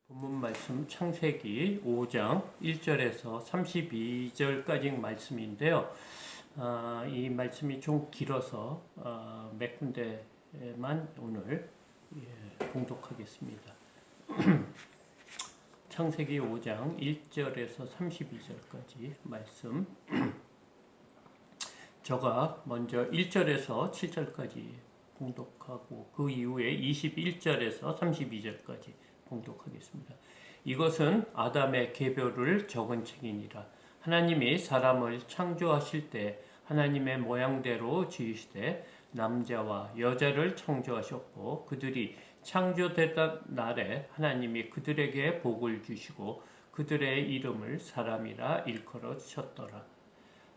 본문 말씀 창세기 5장 1절에서 32절까지 말씀인데요. 이 말씀이 좀 길어서 몇 군데만 오늘 봉독하겠습니다. 창세기 5장 1절에서 32절까지 말씀. 저가 먼저 1절에서 7절까지 봉독하고 그 이후에 21절에서 32절까지 봉독하겠습니다. 이것은 아담의 계별을 적은 책이니라. 하나님이 사람을 창조하실 때 하나님의 모양대로 지으시되 남자와 여자를 창조하셨고 그들이 창조되던 날에 하나님이 그들에게 복을 주시고 그들의 이름을 사람이라 일컬으셨더라.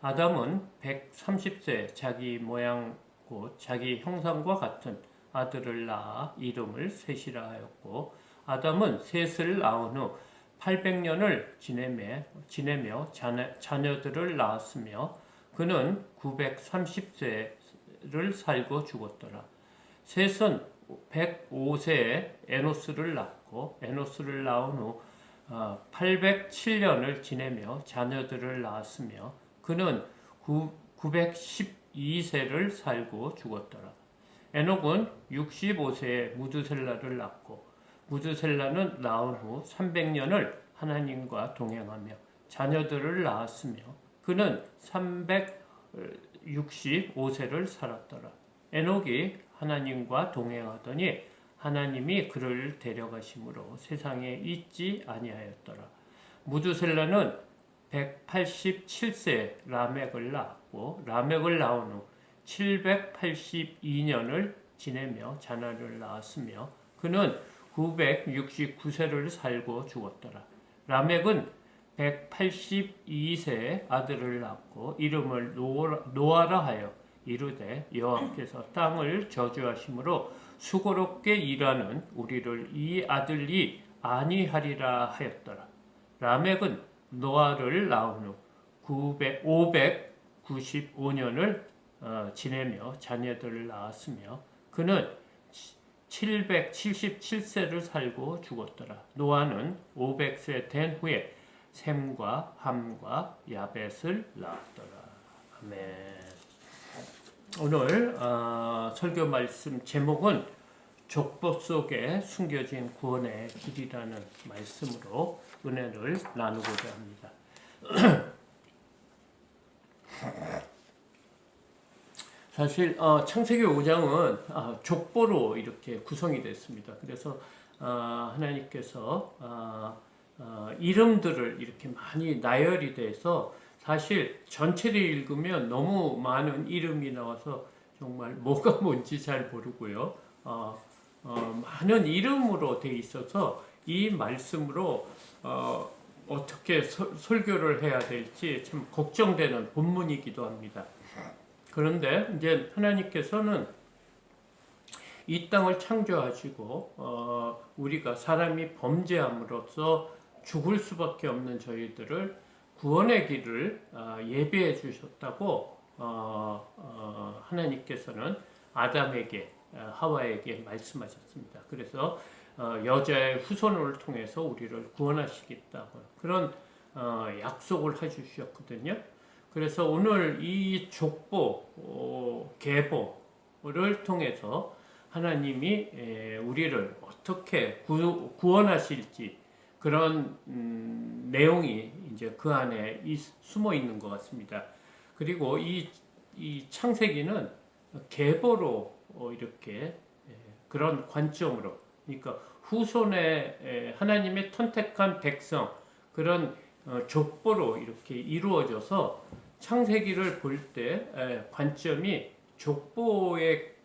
아담은 130세 자기 모양 곧 자기 형상과 같은 아들을 낳아 이름을 셋이라 하였고 아담은 셋을 낳은 후 800년을 지내며 자녀들을 낳았으며 그는 930세를 살고 죽었더라. 셋은 105세에 에노스를 낳고 에노스를 낳은 후 807년을 지내며 자녀들을 낳았으며 그는 912세를 살고 죽었더라. 에녹은 65세에 무두셀라를 낳고 무두셀라는 낳은 후 300년을 하나님과 동행하며 자녀들을 낳았으며 그는 365세를 살았더라. 에녹이 하나님과 동행하더니 하나님이 그를 데려가심으로 세상에 있지 아니하였더라. 무두셀라는 187세 라멕을 낳았고 라멕을 낳은 후 782년을 지내며 자녀를 낳았으며 그는 969세를 살고 죽었더라. 라멕은 182세에 아들을 낳고 이름을 노아라 하여 이르되 여호와께서 땅을 저주하심으로 수고롭게 일하는 우리를 이 아들이 아니하리라 하였더라. 라멕은 노아를 낳은 후 595년을 지내며 자녀들을 낳았으며 그는 777세를 살고 죽었더라. 노아는 500세 된 후에 셈과 함과 야벳을 낳았더라. 아멘. 오늘 설교 말씀 제목은 족보 속에 숨겨진 구원의 길이라는 말씀으로 은혜를 나누고자 합니다. 사실 창세기 5장은 족보로 이렇게 구성이 됐습니다. 그래서 하나님께서 이름들을 이렇게 많이 나열이 돼서 사실 전체를 읽으면 너무 많은 이름이 나와서 정말 뭐가 뭔지 잘 모르고요. 많은 이름으로 돼 있어서 이 말씀으로 어떻게 설교를 해야 될지 참 걱정되는 본문이기도 합니다. 그런데 이제 하나님께서는 이 땅을 창조하시고 우리가 사람이 범죄함으로써 죽을 수밖에 없는 저희들을 구원의 길을 예비해 주셨다고 하나님께서는 아담에게 하와에게 말씀하셨습니다. 그래서 여자의 후손을 통해서 우리를 구원하시겠다고 그런 약속을 해주셨거든요. 그래서 오늘 이 족보, 계보를 통해서 하나님이 우리를 어떻게 구원하실지 그런 내용이 이제 그 안에 숨어 있는 것 같습니다. 그리고 이 창세기는 계보로 이렇게 그런 관점으로, 그러니까 후손의 하나님의 선택한 백성 그런 족보로 이렇게 이루어져서 창세기를 볼 때 관점이 족보의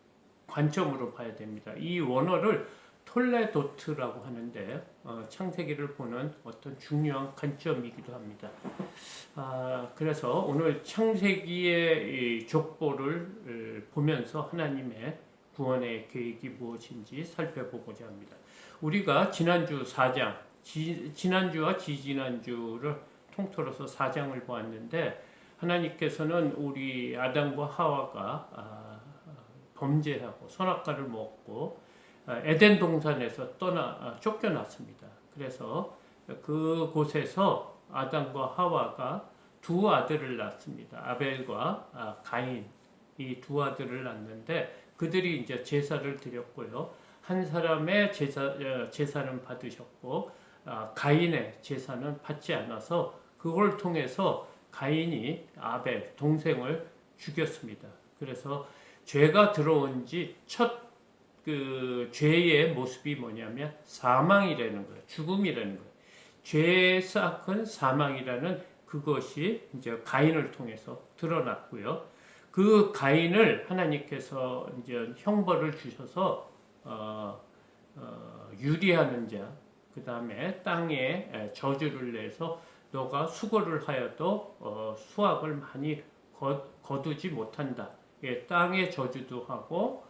관점으로 봐야 됩니다. 이 원어를 톨레도트라고 하는데 창세기를 보는 어떤 중요한 관점이기도 합니다. 그래서 오늘 창세기의 이 족보를 보면서 하나님의 구원의 계획이 무엇인지 살펴보고자 합니다. 우리가 지난주 4장, 지난주와 지지난주를 통틀어서 4장을 보았는데 하나님께서는 우리 아담과 하와가 범죄하고 선악과를 먹고 에덴 동산에서 쫓겨났습니다. 그래서 그곳에서 아담과 하와가 두 아들을 낳습니다. 아벨과 가인, 이 두 아들을 낳는데 그들이 이제 제사를 드렸고요. 한 사람의 제사는 받으셨고 가인의 제사는 받지 않아서 그걸 통해서 가인이 아벨 동생을 죽였습니다. 그래서 죄가 들어온 지 첫 그 죄의 모습이 뭐냐면 사망이라는 거예요. 죽음이라는 거예요. 죄의 싹은 사망이라는 그것이 이제 가인을 통해서 드러났고요. 그 가인을 하나님께서 이제 형벌을 주셔서 유리하는 자, 그 다음에 땅에 저주를 내서 너가 수고를 하여도 수확을 많이 거두지 못한다. 예, 땅의 저주도 하고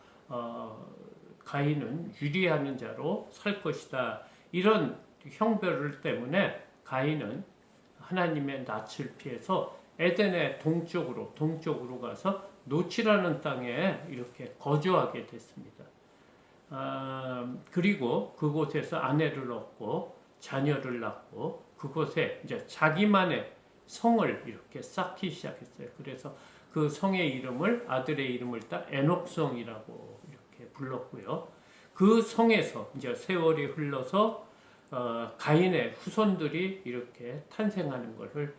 가인은 유리하는 자로 살 것이다. 이런 형벌을 때문에 가인은 하나님의 낯을 피해서 에덴의 동쪽으로 가서 노치라는 땅에 이렇게 거주하게 됐습니다. 그리고 그곳에서 아내를 얻고 자녀를 낳고 그곳에 이제 자기만의 성을 이렇게 쌓기 시작했어요. 그래서 그 성의 이름을 아들의 이름을 따 에녹성이라고 이렇게 불렀고요. 그 성에서 이제 세월이 흘러서 가인의 후손들이 이렇게 탄생하는 것을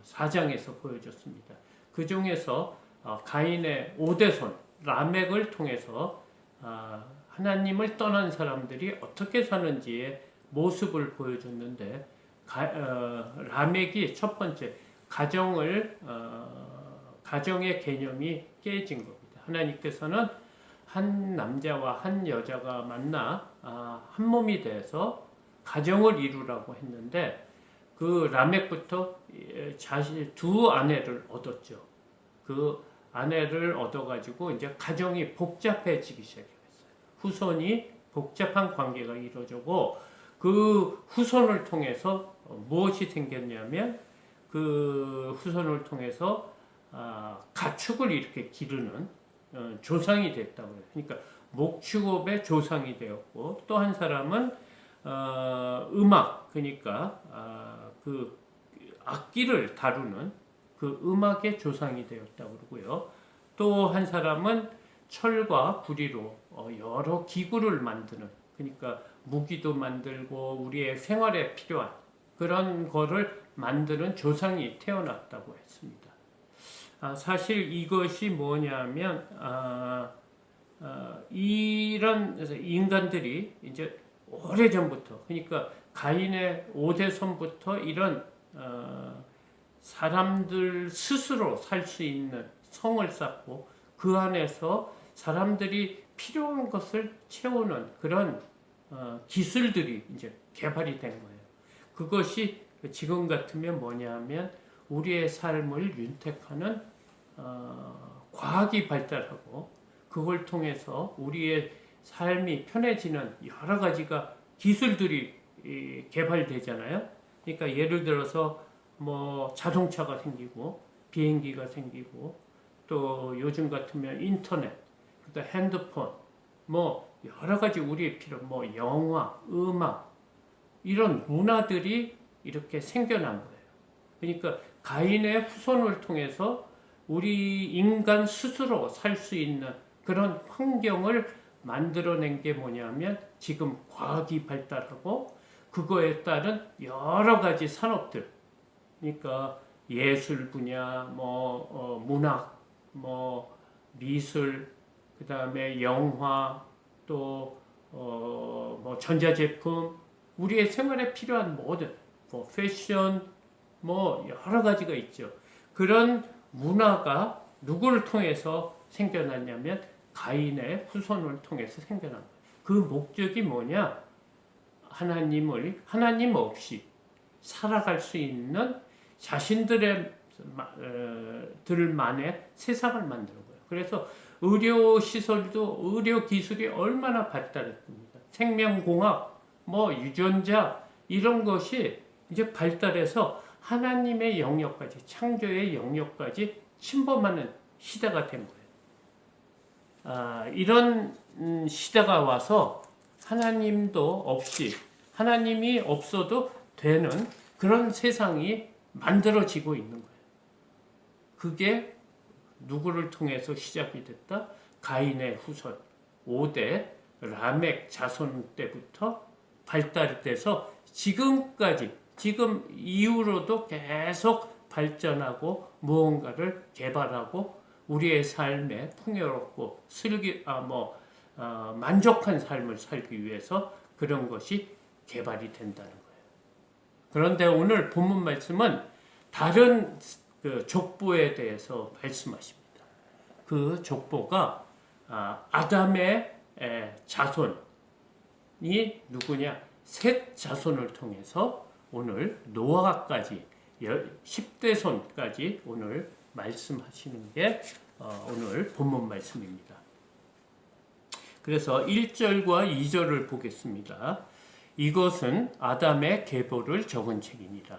4장에서 보여줬습니다. 그 중에서 가인의 5대손 라멕을 통해서 하나님을 떠난 사람들이 어떻게 사는지의 모습을 보여줬는데 라멕이 첫 번째 가정의 개념이 깨진 겁니다. 하나님께서는 한 남자와 한 여자가 만나 한 몸이 돼서 가정을 이루라고 했는데 그 라멕부터 자신 두 아내를 얻었죠. 그 아내를 얻어가지고 이제 가정이 복잡해지기 시작했어요. 후손이 복잡한 관계가 이루어지고 그 후손을 통해서 무엇이 생겼냐면 그 후손을 통해서 가축을 이렇게 기르는 조상이 됐다고 해요. 그러니까 목축업의 조상이 되었고 또 한 사람은 음악, 그러니까 그 악기를 다루는 그 음악의 조상이 되었다고 그러고요. 또 한 사람은 철과 구리로 여러 기구를 만드는, 그러니까 무기도 만들고 우리의 생활에 필요한 그런 거를 만드는 조상이 태어났다고 했습니다. 사실 이것이 뭐냐면 이런 인간들이 이제 오래전부터, 그러니까 가인의 5대손부터 이런 사람들 스스로 살 수 있는 성을 쌓고 그 안에서 사람들이 필요한 것을 채우는 그런 기술들이 이제 개발이 된 거예요. 그것이 지금 같으면 뭐냐면 우리의 삶을 윤택하는 과학이 발달하고 그걸 통해서 우리의 삶이 편해지는 여러 가지가 기술들이 개발되잖아요. 그러니까 예를 들어서 뭐 자동차가 생기고 비행기가 생기고 또 요즘 같으면 인터넷, 그다음 핸드폰, 뭐 여러 가지 우리의 필요, 뭐 영화, 음악 이런 문화들이 이렇게 생겨난 거예요. 그러니까 가인의 후손을 통해서 우리 인간 스스로 살 수 있는 그런 환경을 만들어낸 게 뭐냐면 지금 과학이 발달하고 그거에 따른 여러 가지 산업들, 그러니까 예술 분야, 뭐 문학, 뭐 미술, 그 다음에 영화, 또 뭐 전자제품, 우리의 생활에 필요한 모든 뭐 패션, 뭐 여러 가지가 있죠. 그런 문화가 누구를 통해서 생겨났냐면 가인의 후손을 통해서 생겨난 거예요. 그 목적이 뭐냐? 하나님 없이 살아갈 수 있는 들만의 세상을 만드는 거예요. 그래서 의료 시설도 의료 기술이 얼마나 발달했습니다. 생명공학, 뭐 유전자 이런 것이 이제 발달해서 하나님의 영역까지, 창조의 영역까지 침범하는 시대가 된 거예요. 이런 시대가 와서 하나님도 없이 하나님이 없어도 되는 그런 세상이 만들어지고 있는 거예요. 그게 누구를 통해서 시작이 됐다? 가인의 후손 5대 라멕 자손 때부터 발달돼서 지금까지, 지금 이후로도 계속 발전하고 무언가를 개발하고 우리의 삶에 풍요롭고 만족한 삶을 살기 위해서 그런 것이 개발이 된다는 거예요. 그런데 오늘 본문 말씀은 다른 그 족보에 대해서 말씀하십니다. 그 족보가 아담의 자손이 누구냐? 셋 자손을 통해서 오늘 노아까지 10대손까지 오늘 말씀하시는 게 오늘 본문 말씀입니다. 그래서 1절과 2절을 보겠습니다. 이것은 아담의 계보를 적은 책이니라.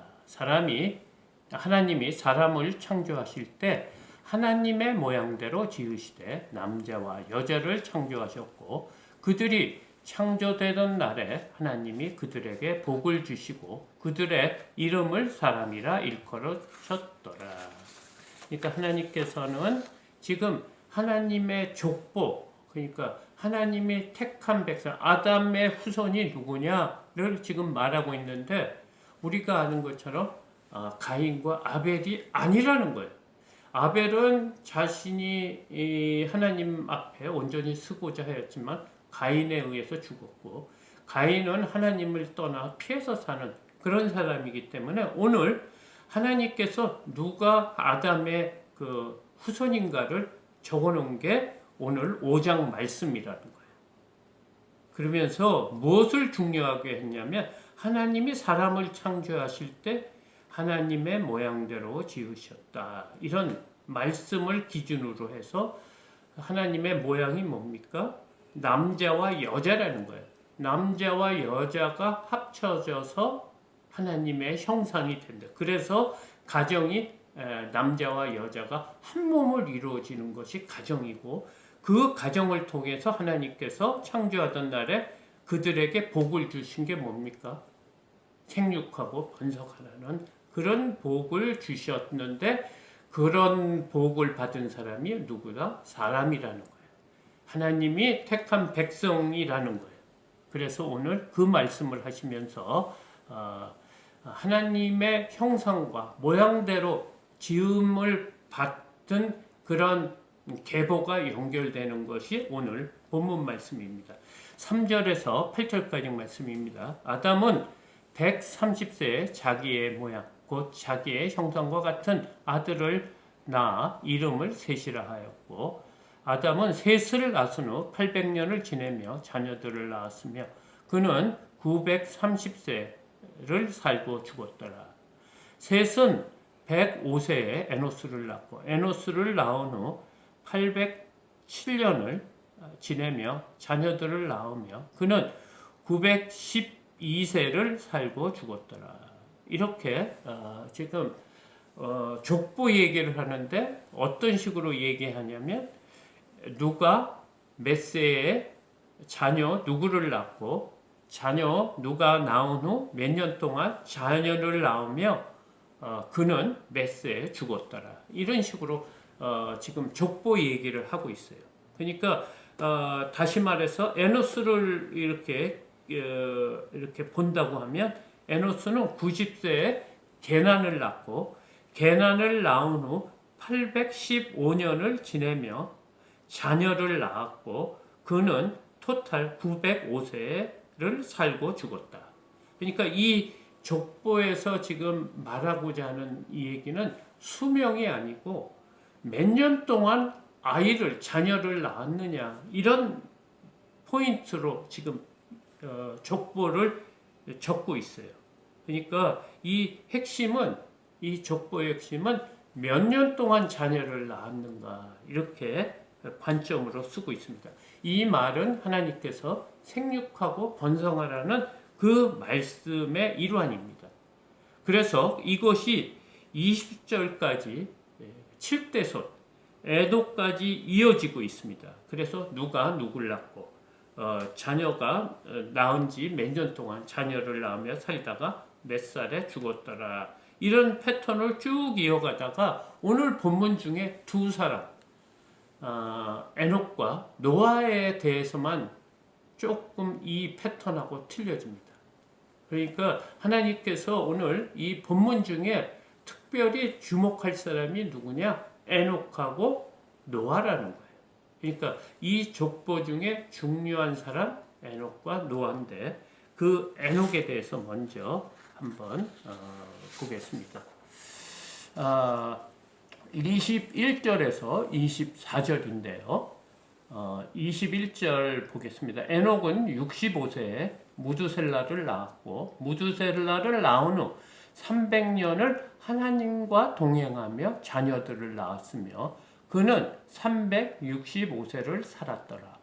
하나님이 사람을 창조하실 때 하나님의 모양대로 지으시되 남자와 여자를 창조하셨고 그들이 창조되던 날에 하나님이 그들에게 복을 주시고 그들의 이름을 사람이라 일컬으셨더라. 그러니까 하나님께서는 지금 하나님의 족보, 그러니까 하나님이 택한 백성, 아담의 후손이 누구냐를 지금 말하고 있는데 우리가 아는 것처럼 가인과 아벨이 아니라는 거예요. 아벨은 자신이 하나님 앞에 온전히 서고자 하였지만 가인에 의해서 죽었고 가인은 하나님을 떠나 피해서 사는 그런 사람이기 때문에 오늘 하나님께서 누가 아담의 그 후손인가를 적어놓은 게 오늘 5장 말씀이라는 거예요. 그러면서 무엇을 중요하게 했냐면 하나님이 사람을 창조하실 때 하나님의 모양대로 지으셨다. 이런 말씀을 기준으로 해서 하나님의 모양이 뭡니까? 남자와 여자라는 거예요. 남자와 여자가 합쳐져서 하나님의 형상이 된다. 그래서 가정이 남자와 여자가 한 몸을 이루어지는 것이 가정이고 그 가정을 통해서 하나님께서 창조하던 날에 그들에게 복을 주신 게 뭡니까? 생육하고 번성하라는 그런 복을 주셨는데 그런 복을 받은 사람이 누구다? 사람이라는 거예요. 하나님이 택한 백성이라는 거예요. 그래서 오늘 그 말씀을 하시면서 하나님의 형상과 모양대로 지음을 받은 그런 계보가 연결되는 것이 오늘 본문 말씀입니다. 3절에서 8절까지 말씀입니다. 아담은 130세에 자기의 모양 곧 자기의 형상과 같은 아들을 낳아 이름을 셋이라 하였고 아담은 셋을 낳은 후 800년을 지내며 자녀들을 낳았으며 그는 930세를 살고 죽었더라. 셋은 105세에 에노스를 낳고 에노스를 낳은 후 807년을 지내며 자녀들을 낳으며 그는 912세를 살고 죽었더라. 이렇게 지금 족보 얘기를 하는데 어떤 식으로 얘기하냐면 누가 몇 세에 자녀 누구를 낳고 자녀 누가 낳은 후 몇 년 동안 자녀를 낳으며 그는 몇 세에 죽었더라. 이런 식으로 지금 족보 얘기를 하고 있어요. 그러니까 다시 말해서 에노스를 이렇게 본다고 하면 에노스는 90세에 게난을 낳고 게난을 낳은 후 815년을 지내며 자녀를 낳았고 그는 토탈 905세를 살고 죽었다. 그러니까 이 족보에서 지금 말하고자 하는 이 얘기는 수명이 아니고 몇 년 동안 자녀를 낳았느냐 이런 포인트로 지금 족보를 적고 있어요. 그러니까 이 족보의 핵심은 몇 년 동안 자녀를 낳았는가 이렇게 관점으로 쓰고 있습니다. 이 말은 하나님께서 생육하고 번성하라는 그 말씀의 일환입니다. 그래서 이것이 20절까지 7대손 에도까지 이어지고 있습니다. 그래서 누가 누굴 낳고 자녀가 낳은 지 몇 년 동안 자녀를 낳으며 살다가 몇 살에 죽었더라. 이런 패턴을 쭉 이어가다가 오늘 본문 중에 두 사람, 에녹과 노아에 대해서만 조금 이 패턴하고 틀려집니다. 그러니까 하나님께서 오늘 이 본문 중에 특별히 주목할 사람이 누구냐? 에녹하고 노아라는 거예요. 그러니까 이 족보 중에 중요한 사람 에녹과 노아인데 그 에녹에 대해서 먼저 한번 보겠습니다. 21절에서 24절인데요. 21절 보겠습니다. 에녹은 65세에 무두셀라를 낳았고 무두셀라를 낳은 후 300년을 하나님과 동행하며 자녀들을 낳았으며 그는 365세를 살았더라.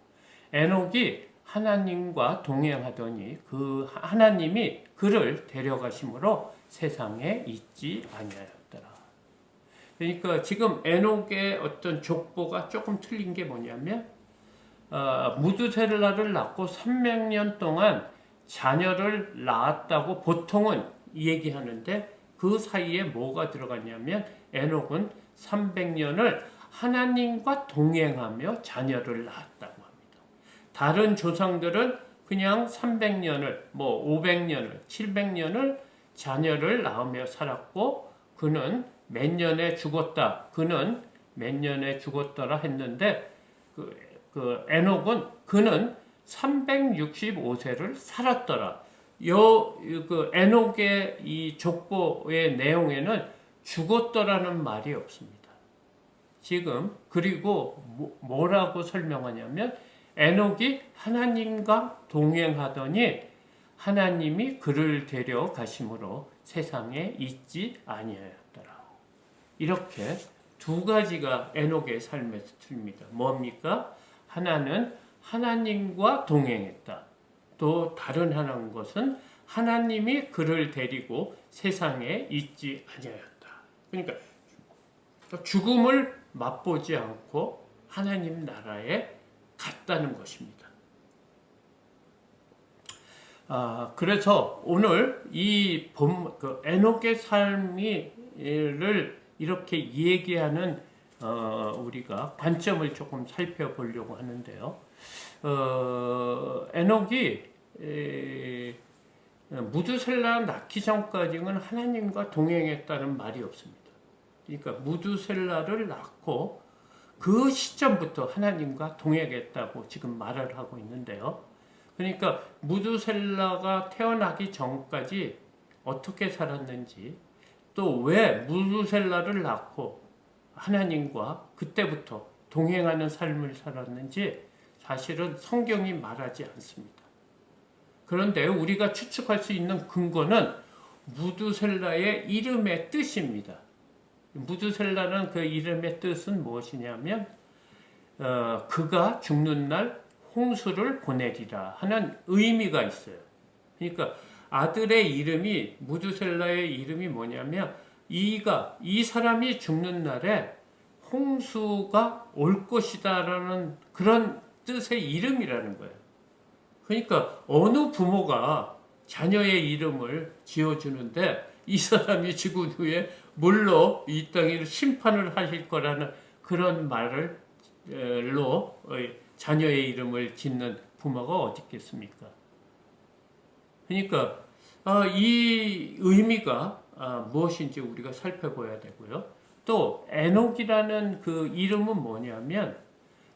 에녹이 하나님과 동행하더니 그 하나님이 그를 데려가심으로 세상에 있지 아니하였더라. 그러니까 지금 에녹의 어떤 족보가 조금 틀린 게 뭐냐면 무두셀라를 낳고 300년 동안 자녀를 낳았다고 보통은 얘기하는데 그 사이에 뭐가 들어갔냐면 에녹은 300년을 하나님과 동행하며 자녀를 낳았다고 합니다. 다른 조상들은 그냥 300년을 500년을 700년을 자녀를 낳으며 살았고 그는 몇 년에 죽었다. 그는 몇 년에 죽었더라 했는데 그 에녹은 그는 365세를 살았더라. 그 에녹의 이 족보의 내용에는 죽었더라는 말이 없습니다. 지금 그리고 뭐라고 설명하냐면 에녹이 하나님과 동행하더니 하나님이 그를 데려가심으로 세상에 있지 아니하였더라. 이렇게 두 가지가 에녹의 삶에서 틀립니다. 뭡니까? 하나는 하나님과 동행했다. 또 다른 하나인 것은 하나님이 그를 데리고 세상에 있지 아니하였다. 그러니까 죽음을 맛보지 않고 하나님 나라에 갔다는 것입니다. 그래서 오늘 이 에녹의 삶을 이렇게 얘기하는 우리가 관점을 조금 살펴보려고 하는데요. 에녹이 무두셀라 낳기 전까지는 하나님과 동행했다는 말이 없습니다. 그러니까 무두셀라를 낳고 그 시점부터 하나님과 동행했다고 지금 말을 하고 있는데요. 그러니까 무두셀라가 태어나기 전까지 어떻게 살았는지 또 왜 무두셀라를 낳고 하나님과 그때부터 동행하는 삶을 살았는지 사실은 성경이 말하지 않습니다. 그런데 우리가 추측할 수 있는 근거는 무두셀라의 이름의 뜻입니다. 무두셀라는 그 이름의 뜻은 무엇이냐면 그가 죽는 날 홍수를 보내리라 하는 의미가 있어요. 그러니까 아들의 이름이 무두셀라의 이름이 뭐냐면 이 사람이 죽는 날에 홍수가 올 것이다라는 그런 뜻의 이름이라는 거예요. 그러니까 어느 부모가 자녀의 이름을 지어주는데 이 사람이 죽은 후에 물로 이 땅에 심판을 하실 거라는 그런 말로 자녀의 이름을 짓는 부모가 어디 있겠습니까? 그러니까 이 의미가 무엇인지 우리가 살펴봐야 되고요. 또 에녹이라는 그 이름은 뭐냐면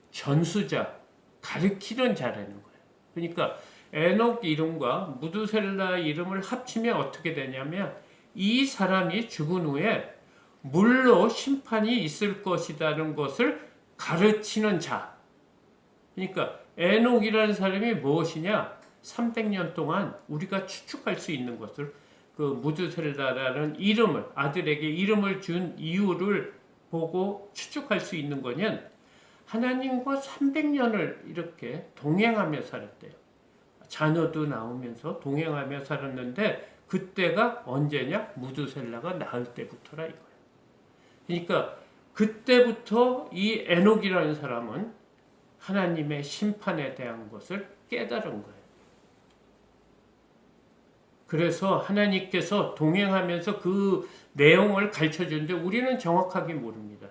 전수자, 가르치는 자라는 거예요. 그러니까 에녹 이름과 무두셀라 이름을 합치면 어떻게 되냐면 이 사람이 죽은 후에 물로 심판이 있을 것이라는 것을 가르치는 자. 그러니까 에녹이라는 사람이 무엇이냐? 300년 동안 우리가 추측할 수 있는 것을 그 무두셀라라는 이름을 아들에게 이름을 준 이유를 보고 추측할 수 있는 거는 하나님과 300년을 이렇게 동행하며 살았대요. 자녀도 낳으면서 동행하며 살았는데 그때가 언제냐? 무두셀라가 낳을 때부터라 이거예요. 그러니까 그때부터 이 에녹이라는 사람은 하나님의 심판에 대한 것을 깨달은 거예요. 그래서 하나님께서 동행하면서 그 내용을 가르쳐 주는데 우리는 정확하게 모릅니다.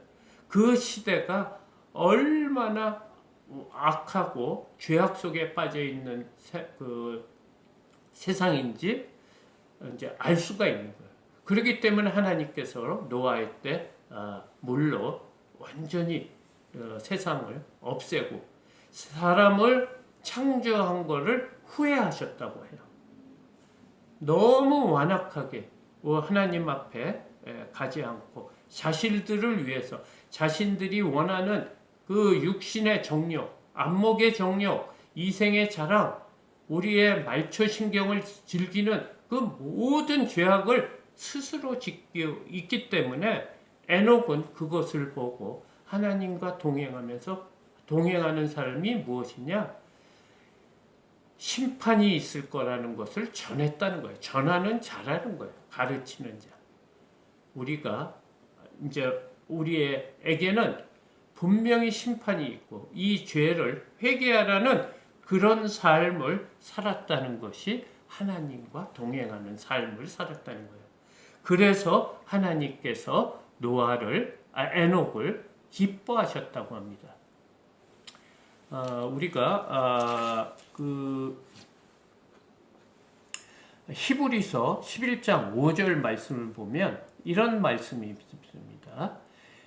그 시대가 얼마나 악하고 죄악 속에 빠져 있는 세상인지 이제 알 수가 있는 거예요. 그렇기 때문에 하나님께서 노아의 때 물로 완전히 세상을 없애고 사람을 창조한 것을 후회하셨다고 해요. 너무 완악하게 하나님 앞에 가지 않고 자신들을 위해서 자신들이 원하는 그 육신의 정욕, 안목의 정욕, 이생의 자랑, 우리의 말초신경을 즐기는 그 모든 죄악을 스스로 짓고 있기 때문에 에녹은 그것을 보고 하나님과 동행하는 삶이 무엇이냐? 심판이 있을 거라는 것을 전했다는 거예요. 전하는 자라는 거예요. 가르치는 자. 우리에게는 분명히 심판이 있고 이 죄를 회개하라는 그런 삶을 살았다는 것이 하나님과 동행하는 삶을 살았다는 거예요. 그래서 하나님께서 에녹을 기뻐하셨다고 합니다. 우리가 히브리서 11장 5절 말씀을 보면 이런 말씀이 있습니다.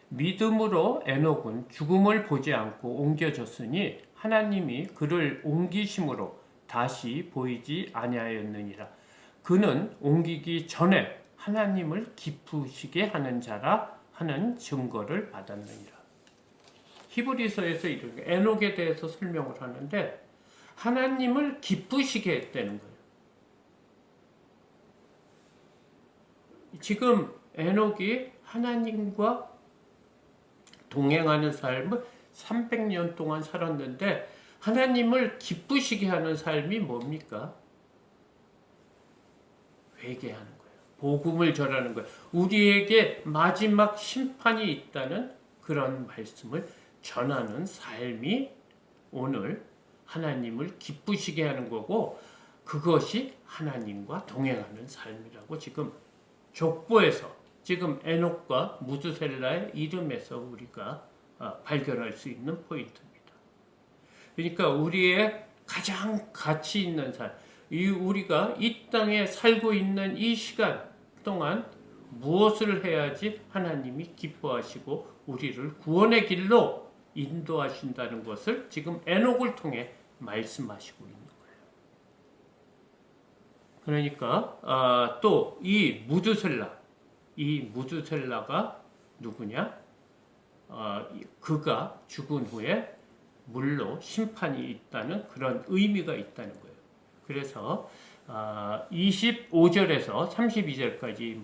믿음으로 에녹은 죽음을 보지 않고 옮겨졌으니 하나님이 그를 옮기심으로 다시 보이지 아니하였느니라. 그는 옮기기 전에 하나님을 기쁘시게 하는 자라 하는 증거를 받았느니라. 히브리서에서 이렇게 에녹에 대해서 설명을 하는데 하나님을 기쁘시게 했다는 거예요. 지금 에녹이 하나님과 동행하는 삶을 300년 동안 살았는데 하나님을 기쁘시게 하는 삶이 뭡니까? 회개하는 거예요. 복음을 전하는 거예요. 우리에게 마지막 심판이 있다는 그런 말씀을 전하는 삶이 오늘 하나님을 기쁘시게 하는 거고 그것이 하나님과 동행하는 삶이라고 지금 족보에서 지금 에녹과 무드셀라의 이름에서 우리가 발견할 수 있는 포인트입니다. 그러니까 우리의 가장 가치 있는 삶, 우리가 이 땅에 살고 있는 이 시간 동안 무엇을 해야지 하나님이 기뻐하시고 우리를 구원의 길로 인도하신다는 것을 지금 에녹을 통해 말씀하시고 있는 거예요. 그러니까 또 이 무드셀라가 누구냐? 그가 죽은 후에 물로 심판이 있다는 그런 의미가 있다는 거예요. 그래서 25절에서 32절까지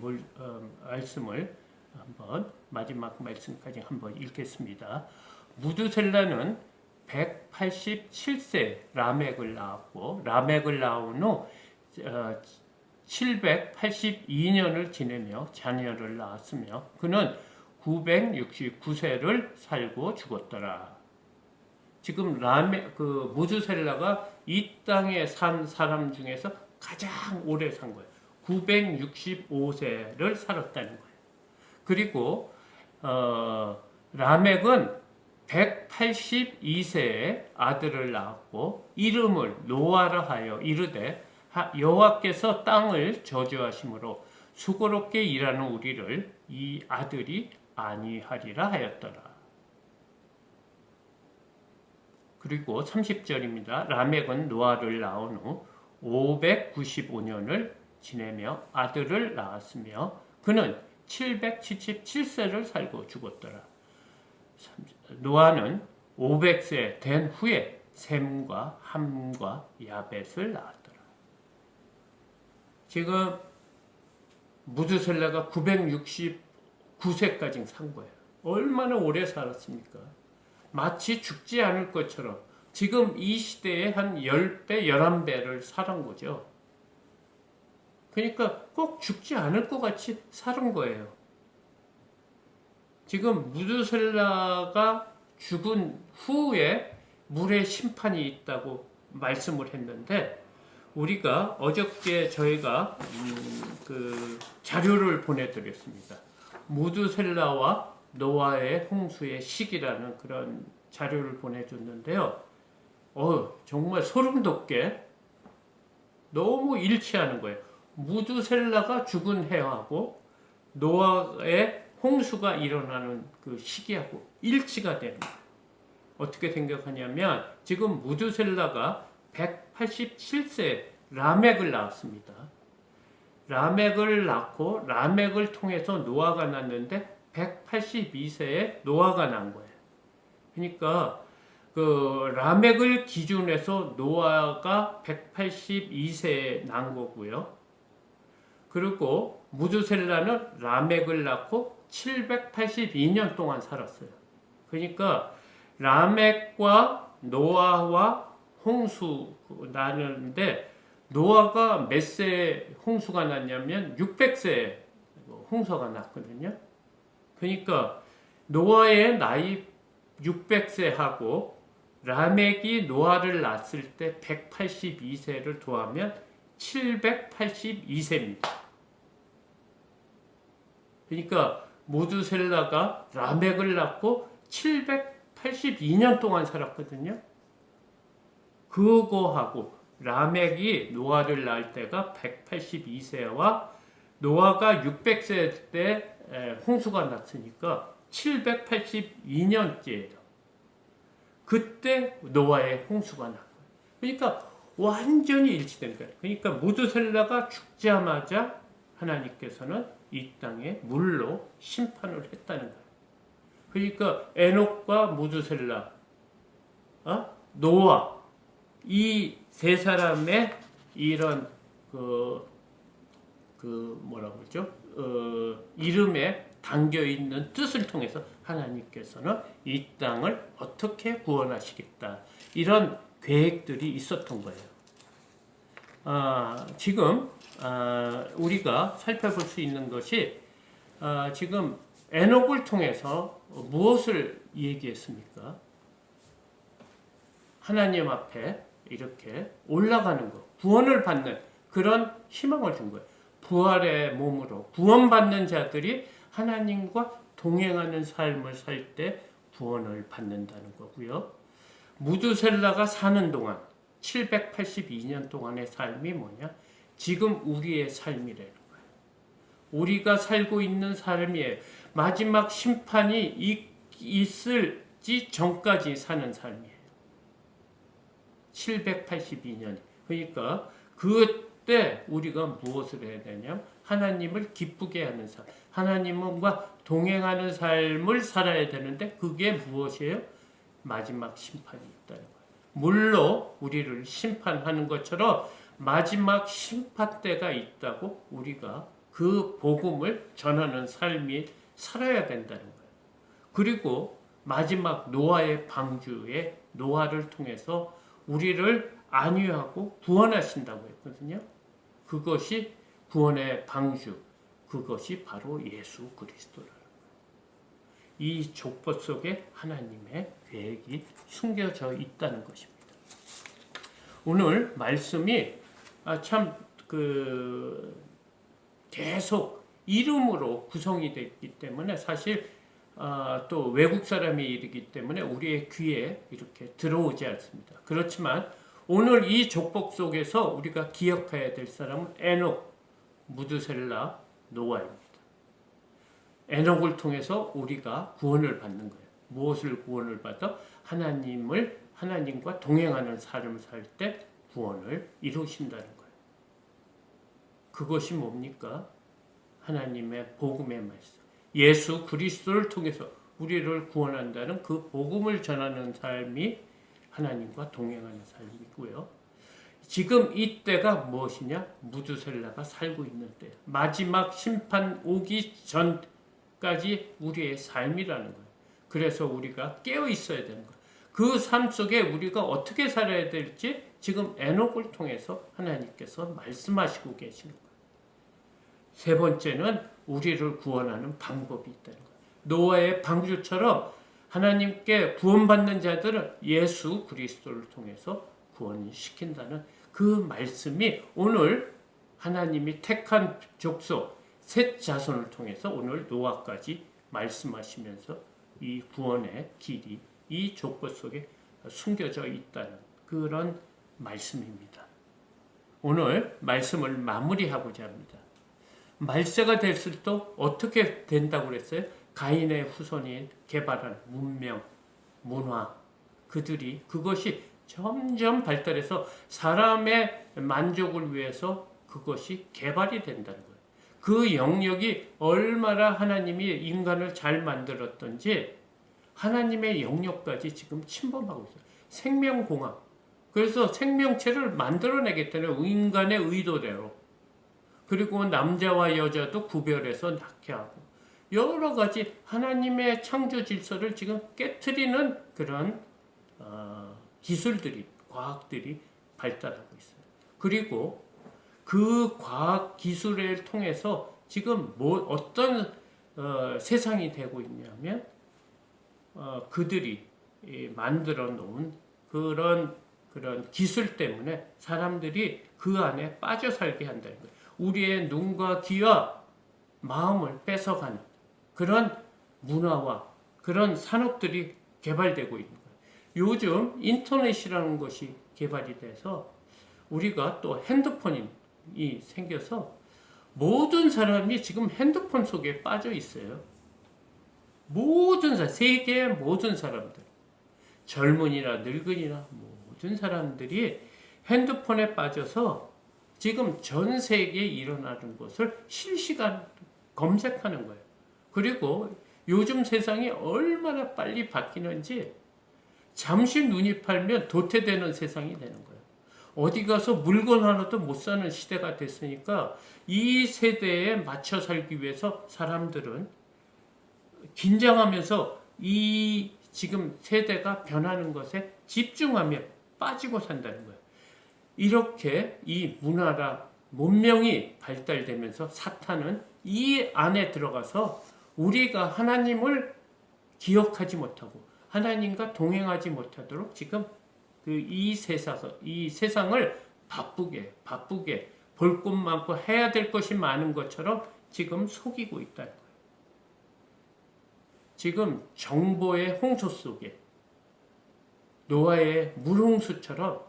말씀을 한번 마지막 말씀까지 한번 읽겠습니다. 무드셀라는 187세 라멕을 낳았고 라멕을 낳은 후 782년을 지내며 자녀를 낳았으며 그는 969세를 살고 죽었더라. 지금 무드셀라가 이 땅에 산 사람 중에서 가장 오래 산 거예요. 965세를 살았다는 거예요. 그리고 라멕은 182세에 아들을 낳았고 이름을 노아라 하여 이르되 여호와께서 땅을 저주하심으로 수고롭게 일하는 우리를 이 아들이 아니하리라 하였더라. 그리고 30절입니다. 라멕은 노아를 낳은 후 595년을 지내며 아들을 낳았으며 그는 777세를 살고 죽었더라. 노아는 500세 된 후에 셈과 함과 야벳을 낳았더라. 지금 무드셀라가 969세까지 산 거예요. 얼마나 오래 살았습니까? 마치 죽지 않을 것처럼 지금 이 시대에 한 10배, 11배를 살은 거죠. 그러니까 꼭 죽지 않을 것 같이 살은 거예요. 지금 무드셀라가 죽은 후에 물의 심판이 있다고 말씀을 했는데 우리가 어저께 저희가 그 자료를 보내드렸습니다. 무두셀라와 노아의 홍수의 시기라는 그런 자료를 보내줬는데요. 정말 소름 돋게 너무 일치하는 거예요. 무두셀라가 죽은 해하고 노아의 홍수가 일어나는 그 시기하고 일치가 되는 거예요. 어떻게 생각하냐면 지금 무두셀라가 187세 라멕을 낳았습니다. 라멕을 낳고 라멕을 통해서 노아가 낳는데 182세에 노아가 난 거예요. 그러니까 그 라멕을 기준해서 노아가 182세에 난 거고요. 그리고 무두셀라는 라멕을 낳고 782년 동안 살았어요. 그러니까 라멕과 노아와 홍수 나는데 노아가 몇 세 홍수가 났냐면 600세 홍수가 났거든요. 그러니까 노아의 나이 600세하고 라멕이 노아를 낳았을 때 182세를 더하면 782세입니다. 그러니까 무두셀라가 라멕을 낳고 782년 동안 살았거든요. 그거하고 라멕이 노아를 낳을 때가 182세와 노아가 600세 때 홍수가 났으니까 782년째예요. 그때 노아의 홍수가 났어요. 그러니까 완전히 일치된 거예요. 그러니까 무두셀라가 죽자마자 하나님께서는 이 땅에 물로 심판을 했다는 거예요. 그러니까 에녹과 무두셀라, 노아 이 세 사람의 이런 뭐라고 그러죠? 이름에 담겨 있는 뜻을 통해서 하나님께서는 이 땅을 어떻게 구원하시겠다 이런 계획들이 있었던 거예요. 지금 우리가 살펴볼 수 있는 것이 지금 에녹을 통해서 무엇을 얘기했습니까? 하나님 앞에 이렇게 올라가는 것, 구원을 받는 그런 희망을 준 거예요. 부활의 몸으로 구원받는 자들이 하나님과 동행하는 삶을 살 때 구원을 받는다는 거고요. 무두셀라가 사는 동안 782년 동안의 삶이 뭐냐? 지금 우리의 삶이라는 거예요. 우리가 살고 있는 삶이에요. 마지막 심판이 있을지 전까지 사는 삶이에요. 782년. 그러니까 그때 우리가 무엇을 해야 되냐? 하나님을 기쁘게 하는 삶, 하나님과 동행하는 삶을 살아야 되는데 그게 무엇이에요? 마지막 심판이 있다는 거예요. 물로 우리를 심판하는 것처럼 마지막 심판 때가 있다고 우리가 그 복음을 전하는 삶이 살아야 된다는 거예요. 그리고 마지막 노아의 방주에 노아를 통해서 우리를 안위하고 구원하신다고 했거든요. 그것이 구원의 방주, 그것이 바로 예수 그리스도라는 거예요. 이 족보 속에 하나님의 계획이 숨겨져 있다는 것입니다. 오늘 말씀이 참 계속 이름으로 구성이 되어 있기 때문에 사실 또 외국 사람이 이르기 때문에 우리의 귀에 이렇게 들어오지 않습니다. 그렇지만 오늘 이 족복 속에서 우리가 기억해야 될 사람은 에녹, 무두셀라, 노아입니다. 에녹을 통해서 우리가 구원을 받는 거예요. 무엇을 구원을 받아? 하나님과 동행하는 삶을 살 때 구원을 이루신다는 거예요. 그것이 뭡니까? 하나님의 복음의 말씀. 예수 그리스도를 통해서 우리를 구원한다는 그 복음을 전하는 삶이 하나님과 동행하는 삶이고요. 지금 이때가 무엇이냐? 무두셀라가 살고 있는 때. 마지막 심판 오기 전까지 우리의 삶이라는 거예요. 그래서 우리가 깨어 있어야 되는 거예요. 그 삶 속에 우리가 어떻게 살아야 될지 지금 에녹을 통해서 하나님께서 말씀하시고 계시는 거예요. 세 번째는 우리를 구원하는 방법이 있다는 거예요. 노아의 방주처럼 하나님께 구원받는 자들은 예수 그리스도를 통해서 구원시킨다는 그 말씀이 오늘 하나님이 택한 족속 셋 자손을 통해서 오늘 노아까지 말씀하시면서 이 구원의 길이 이 족보 속에 숨겨져 있다는 그런 말씀입니다. 오늘 말씀을 마무리하고자 합니다. 말세가 됐을 때 어떻게 된다고 그랬어요? 가인의 후손이 개발한 문명, 문화, 그것이 점점 발달해서 사람의 만족을 위해서 그것이 개발이 된다는 거예요. 그 영역이 얼마나 하나님이 인간을 잘 만들었던지 하나님의 영역까지 지금 침범하고 있어요. 생명공학. 그래서 생명체를 만들어내겠다는 인간의 의도대로. 그리고 남자와 여자도 구별해서 낳게 하고 여러 가지 하나님의 창조 질서를 지금 깨트리는 그런 기술들이, 과학들이 발달하고 있어요. 그리고 그 과학 기술을 통해서 지금 어떤 세상이 되고 있냐면 그들이 만들어 놓은 그런 기술 때문에 사람들이 그 안에 빠져 살게 한다는 거예요. 우리의 눈과 귀와 마음을 뺏어가는 그런 문화와 그런 산업들이 개발되고 있는 거예요. 요즘 인터넷이라는 것이 개발이 돼서 우리가 또 핸드폰이 생겨서 모든 사람이 지금 핸드폰 속에 빠져 있어요. 세계의 모든 사람들, 젊은이나 늙은이나 모든 사람들이 핸드폰에 빠져서 지금 전 세계에 일어나는 것을 실시간 검색하는 거예요. 그리고 요즘 세상이 얼마나 빨리 바뀌는지 잠시 눈이 팔면 도태되는 세상이 되는 거예요. 어디 가서 물건 하나도 못 사는 시대가 됐으니까 이 세대에 맞춰 살기 위해서 사람들은 긴장하면서 이 지금 세대가 변하는 것에 집중하며 빠지고 산다는 거예요. 이렇게 이 문화라 문명이 발달되면서 사탄은 이 안에 들어가서 우리가 하나님을 기억하지 못하고 하나님과 동행하지 못하도록 지금 이 세상을 바쁘게 볼 것 많고 해야 될 것이 많은 것처럼 지금 속이고 있다는 거예요. 지금 정보의 홍수 속에 노아의 물홍수처럼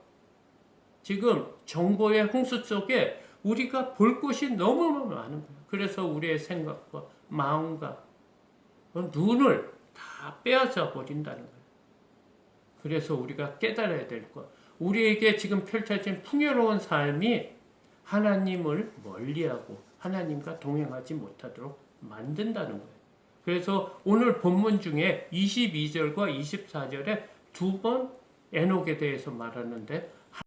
지금 정보의 홍수 속에 우리가 볼 것이 너무 많은 거예요. 그래서 우리의 생각과 마음과 눈을 다 빼앗아 버린다는 거예요. 그래서 우리가 깨달아야 될 것. 우리에게 지금 펼쳐진 풍요로운 삶이 하나님을 멀리하고 하나님과 동행하지 못하도록 만든다는 거예요. 그래서 오늘 본문 중에 22절과 24절에 두 번 에녹에 대해서 말하는데